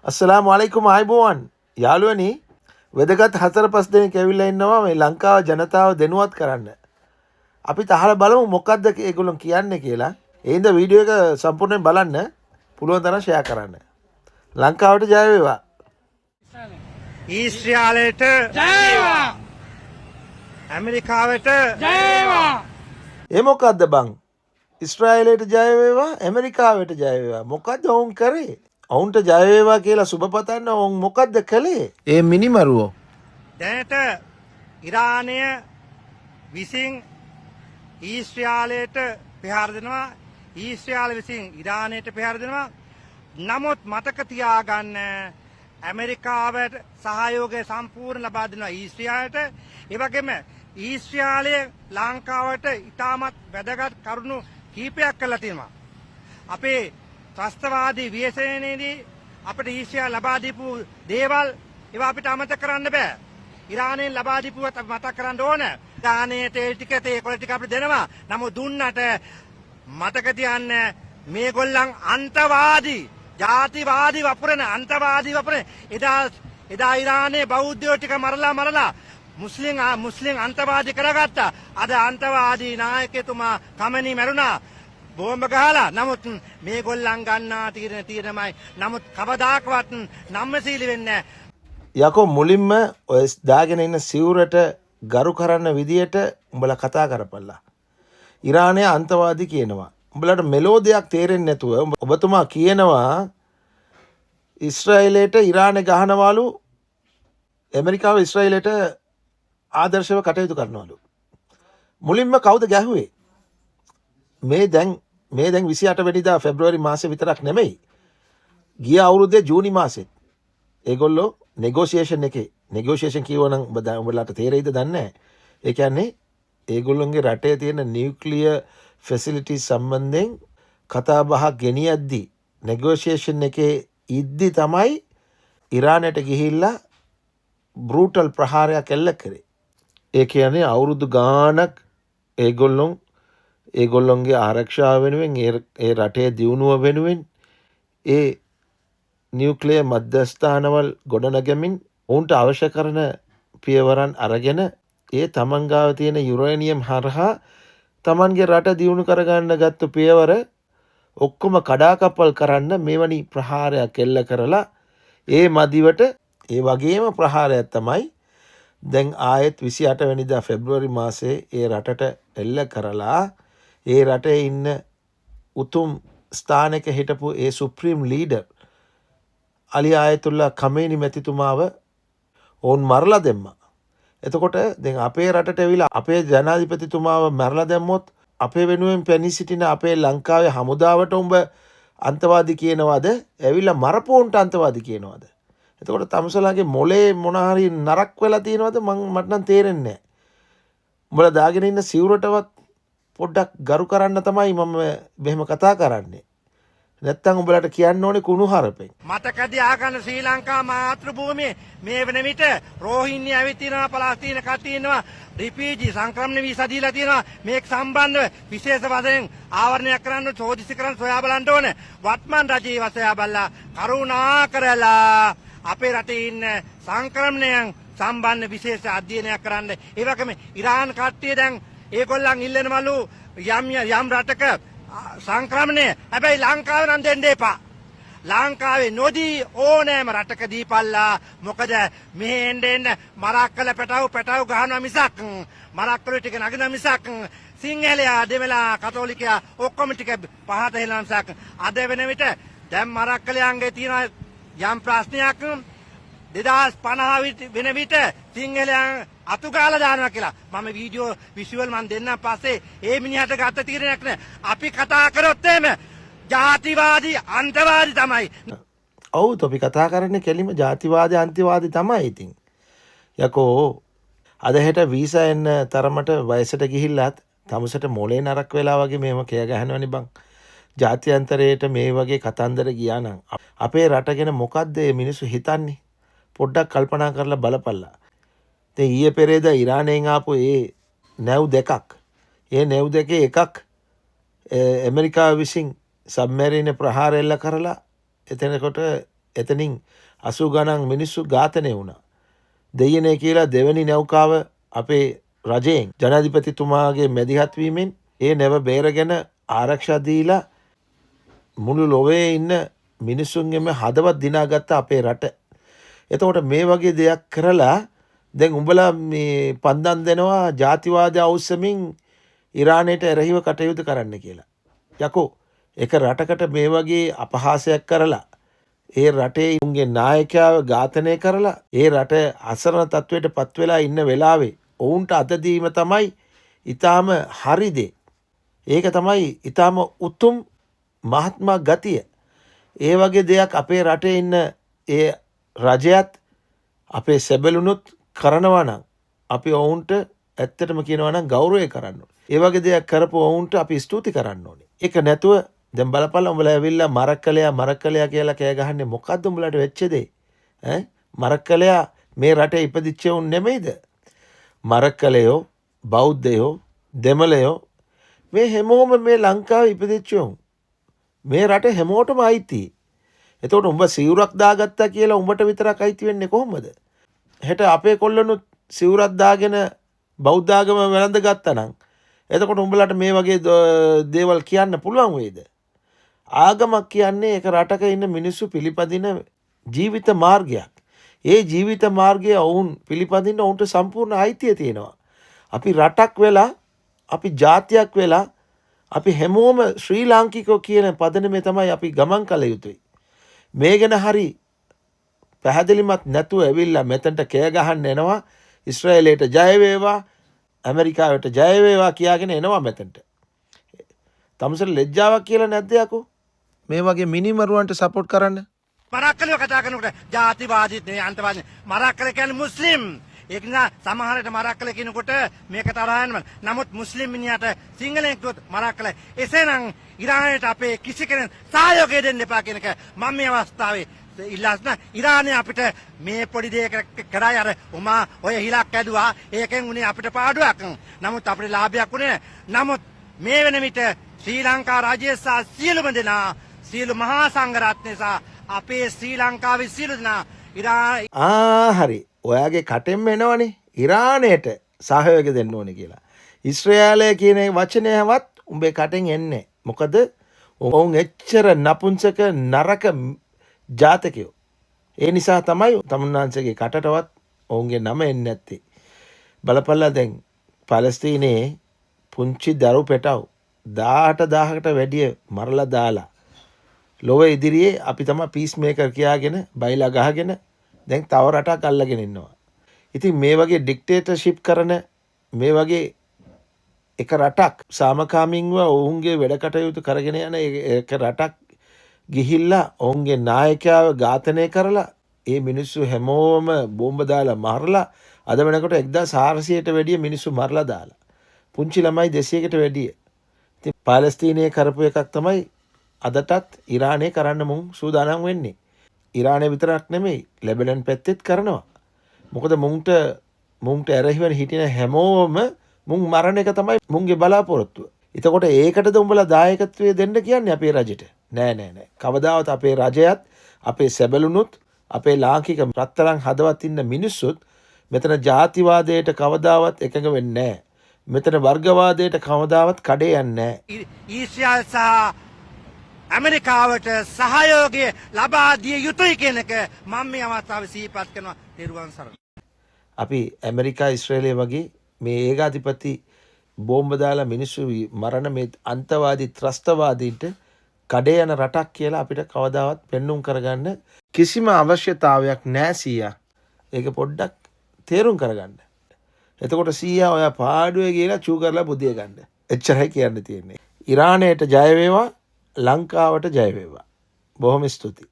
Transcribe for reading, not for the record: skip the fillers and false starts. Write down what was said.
අස්සලාමු අලයිකුම් ආයිබෝවන් යාළුවනි වෙදගත් 4-5 දෙනෙක් ඇවිල්ලා ඉන්නවා මේ ලංකාව ජනතාව දැනුවත් කරන්න. අපි තහල බලමු මොකද්ද ඒගොල්ලෝ කියන්නේ කියලා. ඒ හින්දා වීඩියෝ එක සම්පූර්ණයෙන් බලන්න පුළුවන් තරම් ෂෙයා කරන්න. ලංකාවට ජය වේවා. ඊශ්‍රායලයට ජය වේවා. ඇමරිකාවට ජය වේවා. ඒ මොකද්ද බං? ඊශ්‍රායලයට ජය වේවා, ඇමරිකාවට ජය වේවා. මොකද්ද වුන් කරේ? ඔවුන්ට ජය වේවා කියලා සුබ පතන්න ඔවුන් මොකද්ද කළේ? ඒ මිනිමරුවෝ දැනට ඉරානය විසින් ඊශ්‍රායලයට පෙහර දෙනවා. ඊශ්‍රායල විසින් ඉරානයට පෙහර දෙනවා. නමුත් මතක තියාගන්න ඇමරිකාවට සහයෝගය සම්පූර්ණ ලබා දෙනවා ඊශ්‍රායලට. ඒ වගේම ඊශ්‍රායලය ලංකාවට ඉතාමත් වැදගත් කරුණු කීපයක් කළා තියෙනවා. අපේ ත්‍රස්තවාදී ව්‍යසනයේදී අපිට ඊශ්‍රායල ලබා දීපු දේවල් ඒවා අපිට අමතක කරන්න බෑ. ඉරානයෙන් ලබා දීපුවත් අපි මතක් කරන්න ඕන. ඉරානයේ තෙල් ටික තේකොළ ටික අපිට දෙනවා. නමුත් දුන්නට මතක තියන්න මේගොල්ලන් අන්තවාදී, ජාතිවාදී වපුරන අන්තවාදී වපුරන එදා ඉරානයේ බෞද්ධයෝ ටික මරලා මුස්ලිම් අන්තවාදී කරගත්තා. අද අන්තවාදී නායකතුමා කමනි මැරුණා. බෝම්බ ගහලා. නමුත් මේගොල්ලන් ගන්නා තීරණමයි. නමුත් කවදාකවත් නම්මසීලි වෙන්නේ නැහැ. යකෝ මුලින්ම ඔය දාගෙන ඉන්න සිවුරට ගරු කරන්න විදියට උඹලා කතා කරපල්ලා. ඉරානය අන්තවාදී කියනවා. උඹලට මෙලෝ දෙයක් තේරෙන්නේ නැතුව ඔබතුමා කියනවා ඊශ්‍රායලයට ඉරානය ගහනවලු, ඇමරිකාව ඊශ්‍රායලයට ආදර්ශව කටයුතු කරනවලු. මුලින්ම කවුද ගැහුවේ? මේ දැන් 28 වෙනිදා පෙබ්‍රුවරි මාසේ විතරක් නෙමෙයි. ගිය අවුරුද්දේ ජූනි මාසෙත් ඒගොල්ලෝ නෙගෝෂියේෂන් කියවනම් උඹලාට තේරෙයිද දන්නේ නැහැ. ඒ කියන්නේ ඒගොල්ලොන්ගේ රටේ තියෙන නියුක්ලියර් ෆැසිලිටිස් සම්බන්ධයෙන් කතා බහක් ගෙනියද්දි නෙගෝෂියේෂන් එකේ ඉද්දි තමයි ඉරානයට ගිහිල්ලා බෲටල් ප්‍රහාරයක් එල්ල කරේ. ඒ කියන්නේ අවුරුදු ගාණක් ඒගොල්ලොන්ගේ ආරක්ෂාව වෙනුවෙන් ඒ රටේ දියුණුව වෙනුවෙන් ඒ නියුක්ලියර් මධ්‍යස්ථානවල ගොඩනගමින් ඔවුන්ට අවශ්‍ය කරන පියවරන් අරගෙන ඒ තමන් ගාව තියෙන යුරේනියම් හරහා තමන්ගේ රට දියුණු කරගන්න ගත්ත පියවර ඔක්කොම කඩාකප්පල් කරන්න මෙවැනි ප්‍රහාරයක් එල්ල කරලා ඒ මදිවට ඒ වගේම ප්‍රහාරයක් තමයි දැන් ආයෙත් 28 වෙනිදා පෙබ්‍රුවරි මාසේ ඒ රටට එල්ල කරලා ඒ රටේ ඉන්න උතුම් ස්ථානයක හිටපු ඒ සුප්‍රීම් ලීඩර් අලි ආයතුල්ලා කමේනි මැතිතුමාව ඔවුන් මරලා දැම්මා. එතකොට දැන් අපේ රටට ඇවිල්ලා අපේ ජනාධිපතිතුමාව මරලා දැම්මොත් අපේ වෙනුවෙන් පෙනී සිටින අපේ ලංකාවේ හමුදාවට උඹ අන්තවාදී කියනවාද? ඇවිල්ලා මරපොන්ට අන්තවාදී කියනවාද? එතකොට තමුසලාගේ මොලේ මොන හරි නරක් වෙලා තියෙනවද? මට නම් තේරෙන්නේ නැහැ. උඹලා දාගෙන ඉන්න සිවුරටවත් පොඩ්ඩක් ගරු කරන්න තමයි මම මෙහෙම කතා කරන්නේ. නැත්තම් උඹලට කියන්න ඕනේ කුණු හරපෙන්. මතක තියාගන්න ශ්‍රී ලංකා මාතෘභූමියේ මේ වෙන විට රෝහින්ග්‍ය ඇවිත් තියෙනවා, පලාස්තීන කට්ටිය ඉන්නවා, රිපීජි සංක්‍රමණ වීසා දීලා තියෙනවා. මේක සම්බන්ධව විශේෂ වශයෙන් ආවරණයක් කරන්න, චෝදිසි කරන්න සොයා බලන්න ඕනේ. වත්මන් රජයේ වසයා බලලා කරුණා කරලා අපේ රටේ ඉන්න සංක්‍රමණයන් සම්බන්ධ විශේෂ අධ්‍යයනයක් කරන්න. ඒ වගේම ඉරාන් කට්ටිය දැන් ඒගොල්ලන් ඉල්ලනවලු යම් රටක සංක්‍රමණය. හැබැයි ලංකාවේ නම් දෙන්න එපා. ලංකාවේ නොදී ඕනෑම රටක දීපල්ලා. මොකද මෙහෙ එන්න මරක්කල පැටව ගහනවා මිසක්, මරක්කල ටික නගිනවා මිසක් සිංහලයා දෙමළා කතෝලිකයා ඔක්කොම ටික පහත හෙලනවා මිසක්. අද වෙන විට දැන් මරක්කලයන්ගේ තියෙන යම් ප්‍රශ්නයක් 2050 වෙන විට සිංහලයන් අතුගාලා දානවා කියලා. මම වීඩියෝ විෂුවල් මන් දෙන්නම් පස්සේ ඒ මිනිහට ගත්ත තීරණයක් නෑ. අපි කතා කරොත් එහෙම ජාතිවාදී අන්තවාදී තමයි. ඔව් අපි කතා කරන්නේ කෙලිම ජාතිවාදී අන්තවාදී තමයි ඉතින්. යකෝ අද හෙට වීසා එන්න තරමට වයසට ගිහිල්ලත් තමුසට මොලේ නරක් වෙලා වගේ මේව කිය ගහනවනේ බං. ජාත්‍යන්තරයට මේ වගේ කතන්දර ගියා නම් අපේ රට ගැන මොකද්ද මේ මිනිස්සු හිතන්නේ? පොඩ්ඩක් කල්පනා කරලා බලපල්ලා. දැන් ඊයේ පෙරේදා ඉරානයෙන් ආපු ඒ නැව් දෙකක්. ඒ නැව් දෙකේ එකක් ඇමරිකාව විසින් සබ්මැරින ප්‍රහාර එල්ල කරලා එතනකොට එතනින් 80 ගණන් මිනිස්සු ඝාතනය වුණා. දෙයනේ කියලා දෙවැනි නෞකාව අපේ රජයෙන් ජනාධිපතිතුමාගේ මැදිහත් වීමෙන් ඒ නැව බේරගෙන ආරක්ෂා දීලා මුළු ලොවේ ඉන්න මිනිස්සුන්ගෙම හදවත් දිනාගත්ත අපේ රට. එතකොට මේ වගේ දෙයක් කරලා දැන් උඹලා මේ පන්දම් දෙනවා ජාතිවාදය අවුස්සමින් ඉරානයට එරෙහිව කටයුතු කරන්න කියලා. යකෝ එක රටකට මේ වගේ අපහාසයක් කරලා ඒ රටේ උන්ගේ නායකයාව ඝාතනය කරලා ඒ රට අසරණ තත්වයට පත් වෙලා ඉන්න වෙලාවේ ඔවුන්ට අත දීම තමයි ඊටාම හරි දේ. ඒක තමයි ඊටාම උතුම් මහත්මා ගතිය. ඒ වගේ දෙයක් අපේ රටේ ඉන්න ඒ රජයත් අපේ සැබළුනුත් කරනවා නම් අපි ඔවුන්ට ඇත්තටම කියනවා නම් ගෞරවය කරන්න ඕනේ. ඒ වගේ දෙයක් කරපු ඔවුන්ට අපි ස්තුති කරන්න ඕනේ. ඒක නැතුව දැන් බලපල්ලා උඹලා ඇවිල්ලා මරක්කලයා කියලා කෑ ගහන්නේ මොකද්ද උඹලාට වෙච්ච දේ? ඈ මරක්කලයා මේ රටේ ඉපදිච්ච උන් නෙමෙයිද? මරක්කලයෝ බෞද්ධයෝ දෙමළයෝ මේ හැමෝම මේ ලංකාවේ ඉපදිච්ච උන්. මේ රටේ හැමෝටම අයිති. එතකොට උඹ සිවුරක් දාගත්තා කියලා උඹට විතරක් අයිති වෙන්නේ කොහොමද? හෙට අපේ කොල්ලනුත් සිවුරක් දාගෙන බෞද්ධ ආගම වැළඳ ගත්තා නම් එතකොට උඹලට මේ වගේ දේවල් කියන්න පුළුවන් වේද? ආගමක් කියන්නේ එක රටක ඉන්න මිනිස්සු පිළිපදින ජීවිත මාර්ගයක්. ඒ ජීවිත මාර්ගය ඔවුන් පිළිපදින්න ඔවුන්ට සම්පූර්ණ අයිතිය තියෙනවා. අපි රටක් වෙලා අපි ජාතියක් වෙලා අපි හැමෝම ශ්‍රී ලාංකිකෝ කියන පදනමේ තමයි අපි ගමන් කළ යුතුයි. මේ ගැන හරි පැහැදිලිමත් නැතුව ඇවිල්ලා මෙතනට කෑ ගහන්න එනවා. ඉස්රායලයට ජය වේවා, ඇමරිකාවට ජය වේවා කියාගෙන එනවා මෙතනට. තමසර ලැජ්ජාවක් කියලා නැද්ද යකෝ? මේ වගේ මිනිමරුවන්ට සපෝට් කරන්න. මරක්කලව කතා කරනකොට ජාතිවාදීත් නෙවෙයි අන්තවාදී. මරක්කල කියන්නේ මුස්ලිම්. ඒක නිසා සමහරට මරක්කල කියනකොට මේක තරහ යනවා. නමුත් මුස්ලිම් මිනිහට සිංහලෙන් කිව්වොත් මරක්කල. එසේනම් ඉරානයට අපේ කිසි කෙනෙක් සහයෝගය දෙන්න එපා කියන එක මම මේ අවස්ථාවේ ඉල්ලාස්න. ඉරානය අපිට මේ පොඩි දෙයක කරයි අර උමා ඔය හිලක් ඇදුවා. ඒකෙන් උනේ අපිට පාඩුවක්. නමුත් අපිට ලාභයක් උනේ. නමුත් මේ වෙන විට ශ්‍රී ලංකා රාජ්‍ය සහ සියලුම දෙනා සියලු මහා සංඝරත්නය සහ අපේ ශ්‍රී ලංකාවේ සියලු දෙනා හරි. ඔයාගේ කටෙන්ම එනවනේ ඉරානයට සහයෝගය දෙන්න ඕනේ කියලා. ඉස්රායලය කියන වචනයවත් උඹේ කටෙන් එන්නේ. මොකද ඔවුන් එච්චර නපුංසක නරක ජාතකයෝ. ඒ නිසා තමයි තමුන්නාන්සේගේ කටටවත් ඔවුන්ගේ නම එන්නේ නැත්තේ. බලපල්ලා දැන් පැලස්තීනයේ පුංචි දරු පෙටව 18000කට වැඩිය මරලා දාලා ලොව ඉදිරියේ අපි තමයි පීස් මේකර් කියාගෙන බයිලා ගහගෙන දැන් තව රටක් අල්ලගෙන ඉන්නවා. ඉතින් මේ වගේ ඩික්ටේටර්ෂිප් කරන මේ වගේ එක රටක් සාමකාමීන්ව ඔවුන්ගේ වැඩ කටයුතු කරගෙන යන එක රටක් ගිහිල්ලා ඔවුන්ගේ නායකයාව ඝාතනය කරලා ඒ මිනිස්සු හැමෝම බෝම්බ දාලා මරලා අද වෙනකොට 1400ට වැඩිය මිනිස්සු මරලා දාලා. පුංචි ළමයි 200කට වැඩිය. ඉතින් පාලස්තීනයේ කරපු එකක් තමයි අදටත් ඉරානයේ කරන්න මුන් සූදානම් වෙන්නේ. ඉරානය විතරක් නෙමෙයි ලෙබනන් පැත්තෙත් කරනවා. මොකද මුන්ට ඇරහිවෙන හිටින හැමෝම මුන් මරණ එක තමයි මුන්ගේ බලාපොරොත්තුව. එතකොට ඒකටද උඹලා දායකත්වය දෙන්න කියන්නේ අපේ රජෙට? නෑ. කවදාවත් අපේ රජයත් අපේ සැබළුනුත් අපේ ලාංකික රත්තරන් හදවත් ඉන්න මිනිස්සුත් මෙතන ජාතිවාදයට කවදාවත් එකඟ වෙන්නේ නෑ. මෙතන වර්ගවාදයට කවදාවත් කඩේ යන්නේ නෑ. ඊශ්‍රායල් සහ ඇමරිකාවට සහයෝගය ලබා දිය යුතුයි කියන එක මම මේ අවස්ථාවේ සිහිපත් කරනවා. තෙරුවන් සරණයි. අපි ඇමරිකා ඉස්රායලය වගේ මේ ඒකාධිපති බෝම්බ දාලා මිනිස්සු මරණ මේ අන්තවාදී ත්‍රස්තවාදීන්ට කඩේ යන රටක් කියලා අපිට කවදාවත් පෙන්눔 කරගන්න කිසිම අවශ්‍යතාවයක් නැහැ සීයා. ඒක පොඩ්ඩක් තේරුම් කරගන්න. එතකොට සීයා ඔයා පාඩුවේ ගිහලා චූ කරලා බුදිය ගන්න. එච්චරයි කියන්න තියෙන්නේ. ඉරානයට ජය වේවා, ලංකාවට ජය වේවා. බොහොම ස්තුතියි.